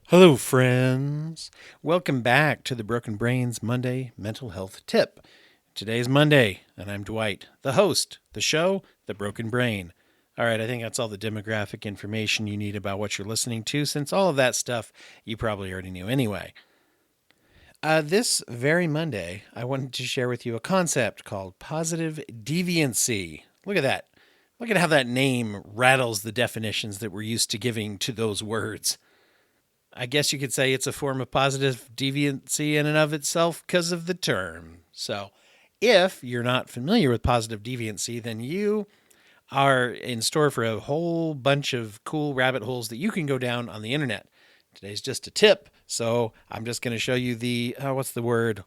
Hello, friends. Welcome back to the Broken Brains Monday Mental Health Tip. Today's Monday, and I'm Dwight, the host, the show, The Broken Brain. All right, I think that's all the demographic information you need about what you're listening to, since all of that stuff you probably already knew anyway. This very Monday, I wanted to share with you a concept called Positive Deviancy. Look at that. Look at how that name rattles the definitions that we're used to giving to those words. I guess you could say it's a form of positive deviancy in and of itself because of the term. So, if you're not familiar with positive deviancy, then you are in store for a whole bunch of cool rabbit holes that you can go down on the internet. Today's just a tip, so I'm just going to show you the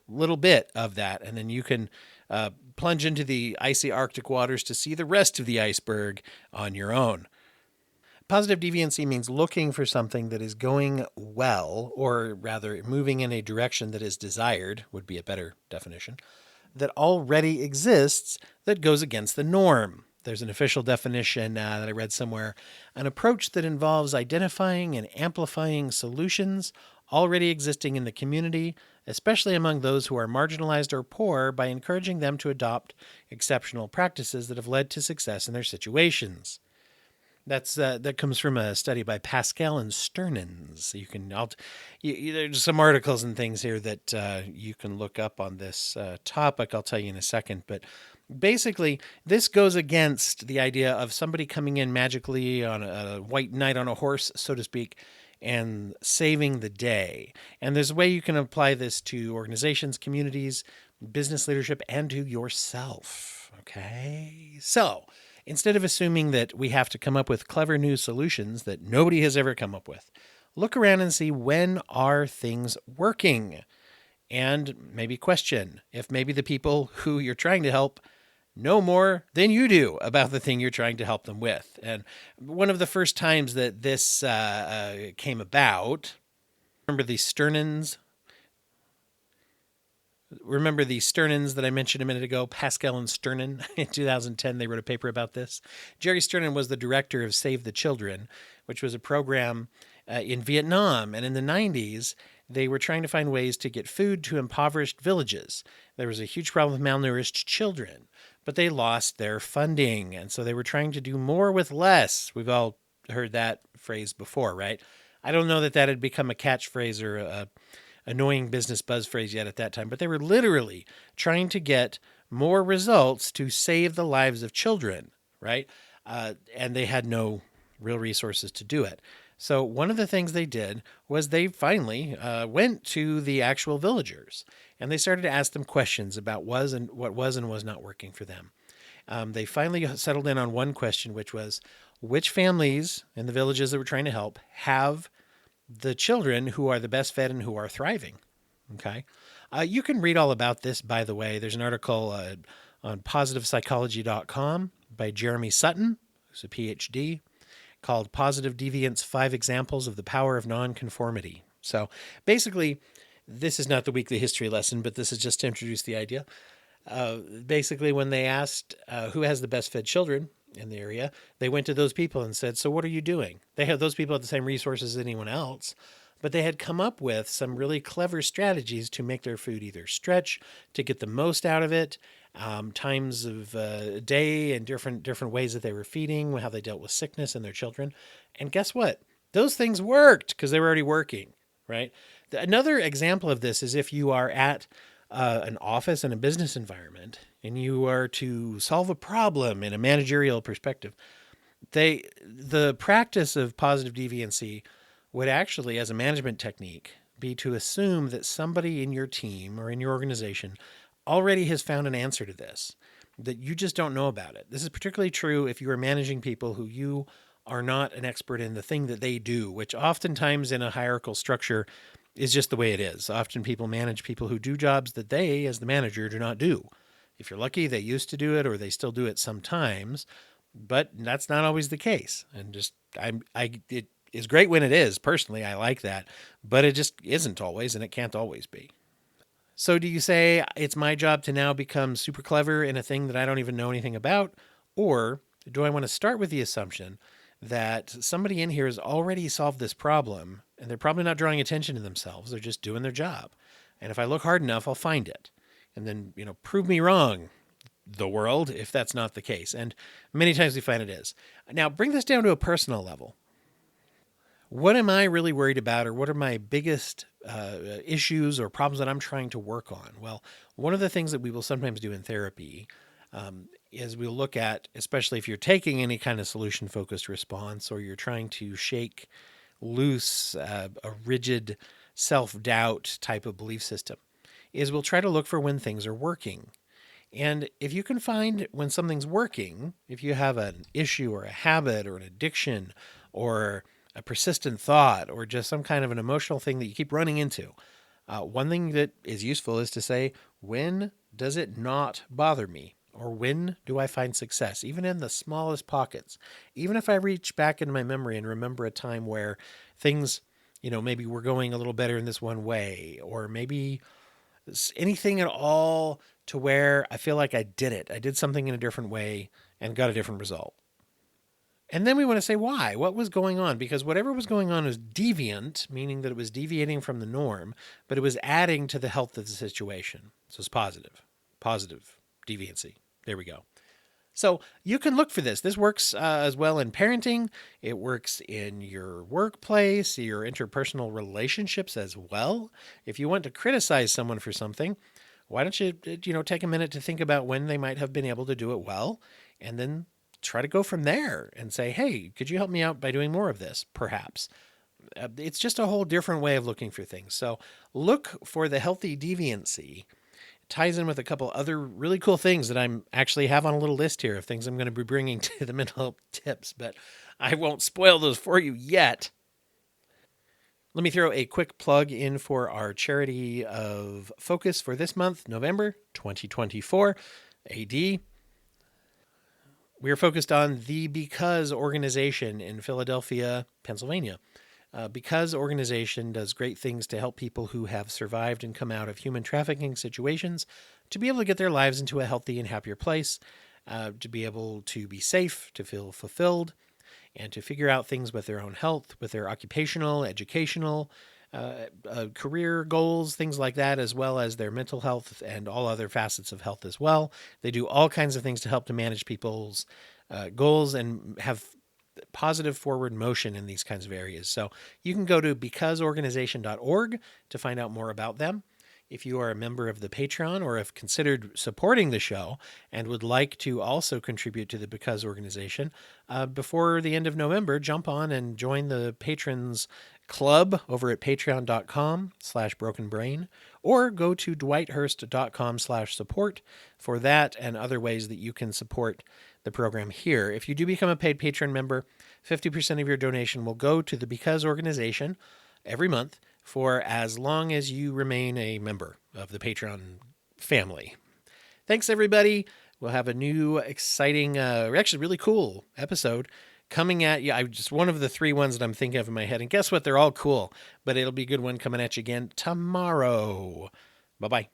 little bit of that, and then you can plunge into the icy Arctic waters to see the rest of the iceberg on your own. Positive deviancy means looking for something that is going well, or rather moving in a direction that is desired, would be a better definition, that already exists that goes against the norm. There's an official definition that I read somewhere, an approach that involves identifying and amplifying solutions already existing in the community, especially among those who are marginalized or poor, by encouraging them to adopt exceptional practices that have led to success in their situations. That comes from a study by Pascal and Sternens. There's some articles and things here that you can look up on this topic. I'll tell you in a second, but basically, this goes against the idea of somebody coming in magically on a white knight on a horse, so to speak, and saving the day. And there's a way you can apply this to organizations, communities, business leadership, and to yourself. Okay, so instead of assuming that we have to come up with clever new solutions that nobody has ever come up with, look around and see, when are things working? And maybe question if maybe the people who you're trying to help know more than you do about the thing you're trying to help them with. And one of the first times that this came about, remember the Sternens that I mentioned a minute ago, Pascal and Sternen? In 2010, they wrote a paper about this. Jerry Sternen was the director of Save the Children, which was a program in Vietnam. And in the 90s, they were trying to find ways to get food to impoverished villages. There was a huge problem with malnourished children, but they lost their funding. And so they were trying to do more with less. We've all heard that phrase before, right? I don't know that that had become a catchphrase or a annoying business buzz phrase yet at that time, but they were literally trying to get more results to save the lives of children, right? And they had no real resources to do it. So one of the things they did was they finally went to the actual villagers, and they started to ask them questions about what was and was not working for them. They finally settled in on one question, which was, which families in the villages that we're trying to help have the children who are the best fed and who are thriving. Okay. You can read all about this, by the way. There's an article on positivepsychology.com by Jeremy Sutton, who's a PhD, called Positive Deviance: 5 Examples of the Power of Nonconformity. So basically, this is not the weekly history lesson, but this is just to introduce the idea. Basically, when they asked who has the best fed children in the area, they went to those people and said, so what are you doing? Those people had the same resources as anyone else, but they had come up with some really clever strategies to make their food either stretch, to get the most out of it, times of day and different ways that they were feeding, how they dealt with sickness in their children. And guess what? Those things worked because they were already working, right? Another example of this is if you are at an office and a business environment, and you are to solve a problem in a managerial perspective, the practice of positive deviancy would actually, as a management technique, be to assume that somebody in your team or in your organization already has found an answer to this, that you just don't know about it. This is particularly true if you are managing people who you are not an expert in the thing that they do, which oftentimes in a hierarchical structure is just the way it is. Often people manage people who do jobs that they, as the manager, do not do. If you're lucky, they used to do it, or they still do it sometimes, but that's not always the case. And it is great when it is. Personally, I like that, but it just isn't always, and it can't always be. So do you say it's my job to now become super clever in a thing that I don't even know anything about? Or do I want to start with the assumption that somebody in here has already solved this problem and they're probably not drawing attention to themselves. They're just doing their job. And if I look hard enough, I'll find it. And then, prove me wrong, the world, if that's not the case. And many times we find it is. Now, bring this down to a personal level. What am I really worried about, or what are my biggest issues or problems that I'm trying to work on? Well, one of the things that we will sometimes do in therapy is we'll look at, especially if you're taking any kind of solution-focused response, or you're trying to shake loose a rigid self-doubt type of belief system, is we'll try to look for when things are working. And if you can find when something's working, if you have an issue or a habit or an addiction or a persistent thought or just some kind of an emotional thing that you keep running into, one thing that is useful is to say, when does it not bother me? Or when do I find success, even in the smallest pockets? Even if I reach back into my memory and remember a time where things, maybe were going a little better in this one way, or maybe anything at all to where I feel like I did it. I did something in a different way and got a different result. And then we want to say why. What was going on? Because whatever was going on was deviant, meaning that it was deviating from the norm, but it was adding to the health of the situation. So it's positive. Positive deviancy. There we go. So you can look for this. This works as well in parenting. It works in your workplace, your interpersonal relationships as well. If you want to criticize someone for something, why don't you, take a minute to think about when they might have been able to do it well, and then try to go from there and say, hey, could you help me out by doing more of this, perhaps? It's just a whole different way of looking for things. So look for the healthy deviancy. Ties in with a couple other really cool things that I'm actually have on a little list here of things I'm going to be bringing to the mental health tips, but I won't spoil those for you yet. Let me throw a quick plug in for our charity of focus for this month, November 2024 AD. We are focused on the Because organization in Philadelphia, Pennsylvania. Because organization does great things to help people who have survived and come out of human trafficking situations to be able to get their lives into a healthy and happier place, to be able to be safe, to feel fulfilled, and to figure out things with their own health, with their occupational, educational, career goals, things like that, as well as their mental health and all other facets of health as well. They do all kinds of things to help to manage people's goals and have positive forward motion in these kinds of areas. So you can go to becauseorganization.org to find out more about them. If you are a member of the Patreon or have considered supporting the show and would like to also contribute to the Because organization, before the end of November, jump on and join the patrons club over at patreon.com/brokenbrain, or go to dwighthurst.com/support for that and other ways that you can support the program here. If you do become a paid patron member, 50% of your donation will go to the Because organization every month for as long as you remain a member of the Patreon family. Thanks, everybody. We'll have a new, exciting, actually really cool episode coming at you. Just one of the three ones that I'm thinking of in my head. And guess what? They're all cool, but it'll be a good one coming at you again tomorrow. Bye-bye.